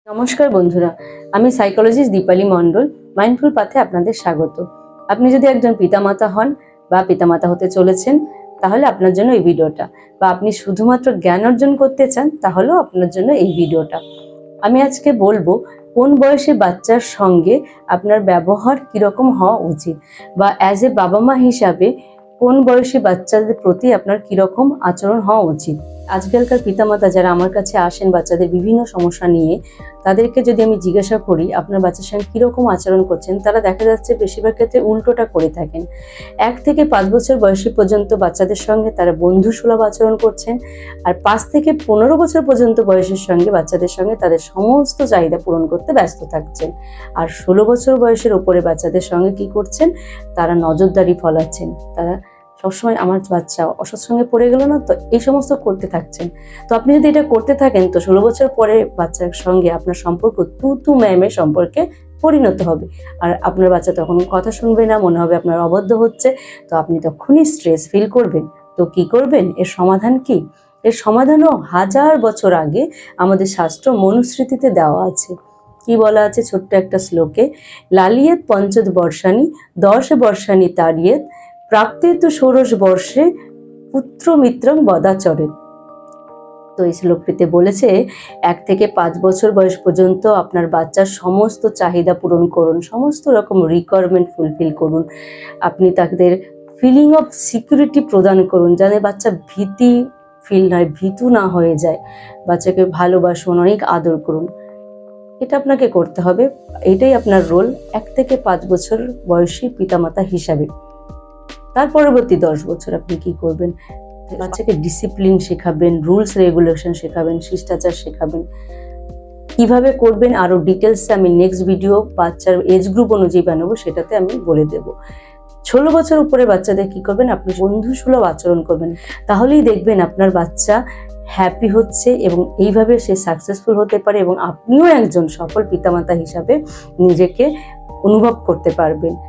নমস্কার বন্ধুরা, আমি সাইকোলজিস্ট দীপালি মণ্ডল। মাইন্ডফুল পাথে আপনাদের স্বাগত। আপনি যদি একজন পিতামাতা হন বা পিতামাতা হতে চলেছেন, তাহলে আপনার জন্য এই ভিডিওটা, বা আপনি শুধুমাত্র জ্ঞান অর্জন করতে চান, তাহলেও আপনার জন্য এই ভিডিওটা। আমি আজকে বলবো কোন বয়সে বাচ্চার সঙ্গে আপনার ব্যবহার কিরকম হওয়া উচিত, বা অ্যাজ এ বাবা মা হিসাবে কোন বয়সে বাচ্চাদের প্রতি আপনার কিরকম আচরণ হওয়া উচিত। আজকালকার পিতামাতা যারা আমার কাছে আসেন বাচ্চাদের বিভিন্ন সমস্যা নিয়ে, তাদেরকে যদি আমি জিজ্ঞাসা করি আপনার বাচ্চার সঙ্গে কিরকম আচরণ করছেন, তারা দেখা যাচ্ছে বেশিরভাগ ক্ষেত্রে উল্টোটা করে থাকেন। 1 থেকে 5 বছর বয়সী পর্যন্ত বাচ্চাদের সঙ্গে তারা বন্ধুসুলভ আচরণ করছেন, আর 5 থেকে 15 বছর পর্যন্ত বয়সের সঙ্গে বাচ্চাদের সঙ্গে তাদের সমস্ত চাহিদা পূরণ করতে ব্যস্ত থাকছেন। আর 16 বছর বয়সের ওপরে বাচ্চাদের সঙ্গে কি করছেন, তারা নজরদারি ফলাচ্ছেন। তারা সবসময় আমার বাচ্চা অসৎসঙ্গে পড়ে গেল না তো, এই সমস্ত করতে থাকছেন। তো আপনি যদি এটা করতে থাকেন, তো 16 বছর পরে বাচ্চার সঙ্গে আপনার সম্পর্ক তু ম্যামের সম্পর্কে পরিণত হবে। আর আপনার বাচ্চা তখন কথা শুনবে না, মনে হবে আপনার অবাধ্য হচ্ছে। তো আপনি তখনই স্ট্রেস ফিল করবেন। তো কি করবেন? এর সমাধান কি? এর সমাধানও 1000 বছর আগে আমাদের শাস্ত্র মনুস্মৃতিতে দেওয়া আছে। কি বলা আছে ছোট্ট একটা শ্লোকে? লালিয়েত পঞ্চদ বর্ষানি 10 বর্ষানি তাড়িয়েত প্রাপ্তে তো ষোড়শ বর্ষে পুত্র মিত্রং বদাচরে। তো এই শ্লোকটিতে বলেছে 1 থেকে 5 বছর বয়স পর্যন্ত আপনার বাচ্চার সমস্ত চাহিদা পূরণ করুন, সমস্ত রকম রিকোয়ারমেন্ট ফুলফিল করুন। আপনি তাদের ফিলিং অফ সিকিউরিটি প্রদান করুন, যাতে বাচ্চা ভীতু না হয়ে যায়। বাচ্চাকে ভালোবাসুন, অনেক আদর করুন। এটা আপনাকে করতে হবে। এটাই আপনার রোল 1 থেকে 5 বছর বয়সী পিতামাতা হিসাবে। তার পরবর্তী 10 বছর আপনি কি করবেন? বাচ্চাকে ডিসিপ্লিন শেখাবেন, রুলস রেগুলেশন শেখাবেন, শিষ্টাচার শেখাবেন। কিভাবে করবেন আরো ডিটেলসে আমি নেক্সট ভিডিও বাচ্চার এজ গ্রুপ অনুযায়ী বানাবো, সেটাতে আমি বলে দেব। 16 বছর উপরে বাচ্চাদের কি করবেন? আপনি বন্ধুসুলভ আচরণ করবেন। তাহলেই দেখবেন আপনার বাচ্চা হ্যাপি হচ্ছে এবং এইভাবে সে সাকসেসফুল হতে পারে, এবং আপনিও একজন সফল পিতামাতা হিসাবে নিজেকে অনুভব করতে পারবেন।